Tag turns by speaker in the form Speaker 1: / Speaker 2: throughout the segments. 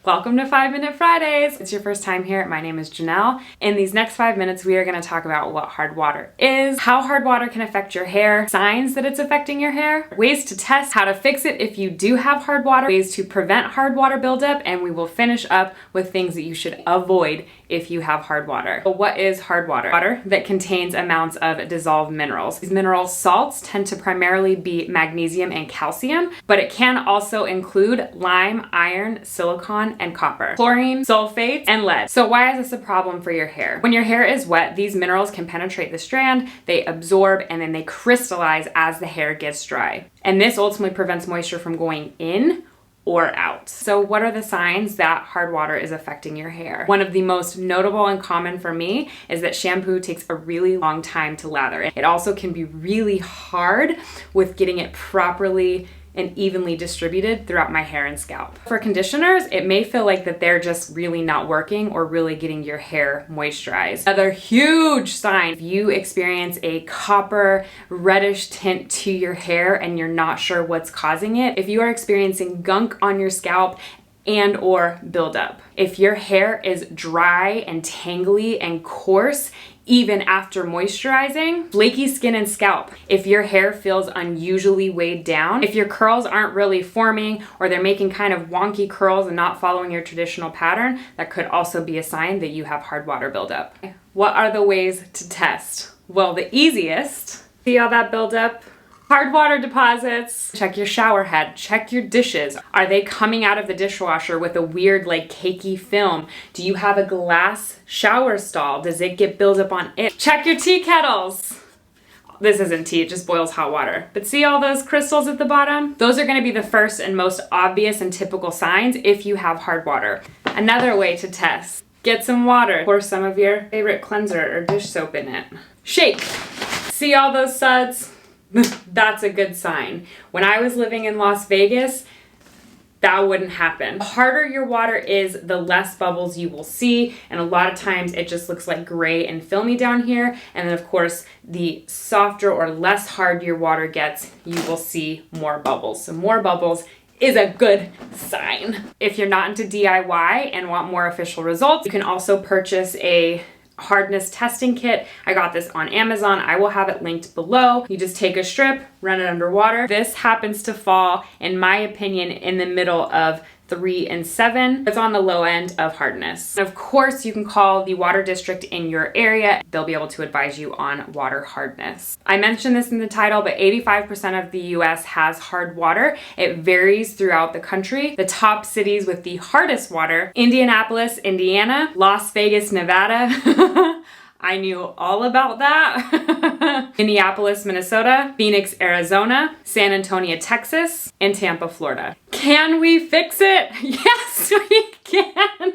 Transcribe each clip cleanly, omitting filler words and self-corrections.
Speaker 1: Welcome to 5-Minute Fridays. If it's your first time here, my name is Jannelle. In these next 5 minutes, we are going to talk about what hard water is, how hard water can affect your hair, signs that it's affecting your hair, ways to test, how to fix it if you do have hard water, ways to prevent hard water buildup, and we will finish up with things that you should avoid if you have hard water. So what is hard water? Water that contains amounts of dissolved minerals. These mineral salts tend to primarily be magnesium and calcium, but it can also include lime, iron, silicon, and copper, chlorine, sulfate, and lead. So why is this a problem for your hair? When your hair is wet, these minerals can penetrate the strand, they absorb, and then they crystallize as the hair gets dry. And this ultimately prevents moisture from going in or out. So what are the signs that hard water is affecting your hair? One of the most notable and common for me is that shampoo takes a really long time to lather. It also can be really hard with getting it properly and evenly distributed throughout my hair and scalp. For conditioners, it may feel like that they're just really not working or really getting your hair moisturized. Another huge sign, if you experience a copper reddish tint to your hair and you're not sure what's causing it, if you are experiencing gunk on your scalp and or buildup, if your hair is dry and tangly and coarse, even after moisturizing, flaky skin and scalp, if your hair feels unusually weighed down, if your curls aren't really forming or they're making kind of wonky curls and not following your traditional pattern, that could also be a sign that you have hard water buildup. What are the ways to test? Well, the easiest, see all that buildup? Hard water deposits. Check your shower head, check your dishes. Are they coming out of the dishwasher with a weird like cakey film? Do you have a glass shower stall? Does it get buildup on it? Check your tea kettles. This isn't tea, it just boils hot water. But see all those crystals at the bottom? Those are gonna be the first and most obvious and typical signs if you have hard water. Another way to test, get some water, pour some of your favorite cleanser or dish soap in it. Shake. See all those suds? That's a good sign. When I was living in Las Vegas, that wouldn't happen. The harder your water is, the less bubbles you will see, and a lot of times it just looks like gray and filmy down here. And then of course, the softer or less hard your water gets, you will see more bubbles. So more bubbles is a good sign. If you're not into DIY and want more official results, you can also purchase a hardness testing kit. I got this on Amazon. I will have it linked below. You just take a strip, run it underwater. This happens to fall, in my opinion, in the middle of 3 and 7. It's on the low end of hardness. And of course, you can call the water district in your area. They'll be able to advise you on water hardness. I mentioned this in the title, but 85% of the US has hard water. It varies throughout the country. The top cities with the hardest water: Indianapolis, Indiana; Las Vegas, Nevada. I knew all about that. Minneapolis, Minnesota; Phoenix, Arizona; San Antonio, Texas; and Tampa, Florida. Can we fix it? Yes, we can.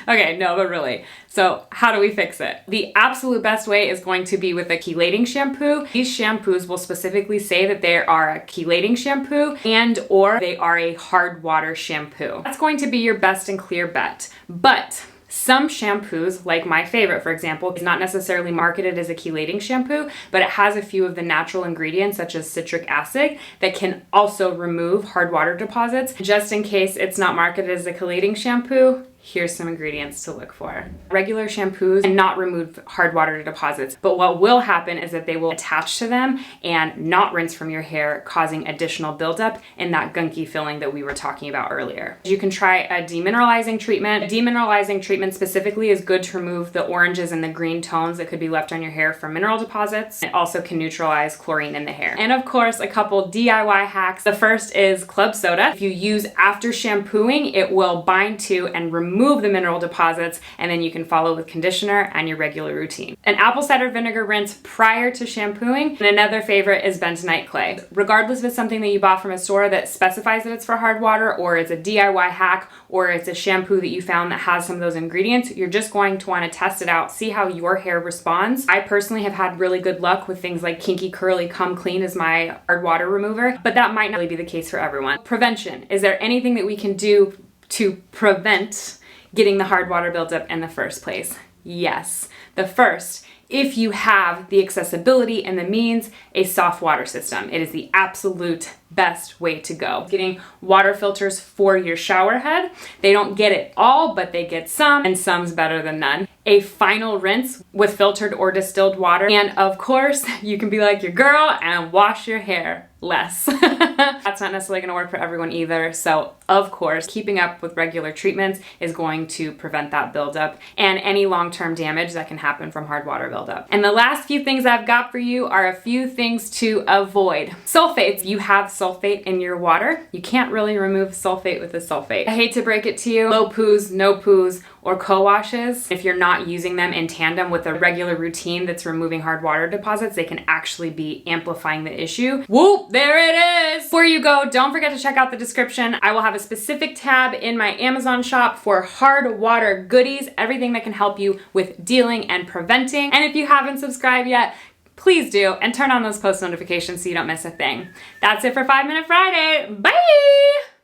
Speaker 1: Okay, no, but really. So how do we fix it? The absolute best way is going to be with a chelating shampoo. These shampoos will specifically say that they are a chelating shampoo and or they are a hard water shampoo. That's going to be your best and clear bet. But some shampoos, like my favorite, for example, is not necessarily marketed as a chelating shampoo, but it has a few of the natural ingredients such as citric acid that can also remove hard water deposits. Just in case it's not marketed as a chelating shampoo, here's some ingredients to look for. Regular shampoos cannot remove hard water deposits, but what will happen is that they will attach to them and not rinse from your hair, causing additional buildup and that gunky feeling that we were talking about earlier. You can try a demineralizing treatment. A demineralizing treatment specifically is good to remove the oranges and the green tones that could be left on your hair from mineral deposits. It also can neutralize chlorine in the hair. And of course, a couple DIY hacks. The first is club soda. If you use after shampooing, it will bind to and remove the mineral deposits, and then you can follow with conditioner and your regular routine. An apple cider vinegar rinse prior to shampooing. And another favorite is bentonite clay. Regardless if it's something that you bought from a store that specifies that it's for hard water, or it's a DIY hack, or it's a shampoo that you found that has some of those ingredients, you're just going to want to test it out, see how your hair responds. I personally have had really good luck with things like Kinky Curly Come Clean as my hard water remover, but that might not really be the case for everyone. Prevention. Is there anything that we can do to prevent getting the hard water buildup in the first place? Yes. The first if you have the accessibility and the means, a soft water system. It is the absolute best way to go. Getting water filters for your shower head. They don't get it all, but they get some, and some's better than none. A final rinse with filtered or distilled water. And of course, you can be like your girl and wash your hair less. That's not necessarily gonna work for everyone either. So of course, keeping up with regular treatments is going to prevent that buildup and any long-term damage that can happen from hard water buildup. And the last few things I've got for you are a few things to avoid. Sulfates. You have sulfate in your water. You can't really remove sulfate with a sulfate. I hate to break it to you, low poos, no poos, or co-washes, if you're not using them in tandem with a regular routine that's removing hard water deposits, they can actually be amplifying the issue. Whoop, there it is! Before you go, don't forget to check out the description. I will have a specific tab in my Amazon shop for hard water goodies, everything that can help you with dealing and preventing. And if you haven't subscribed yet, please do, and turn on those post notifications so you don't miss a thing. That's it for 5 Minute Friday. Bye!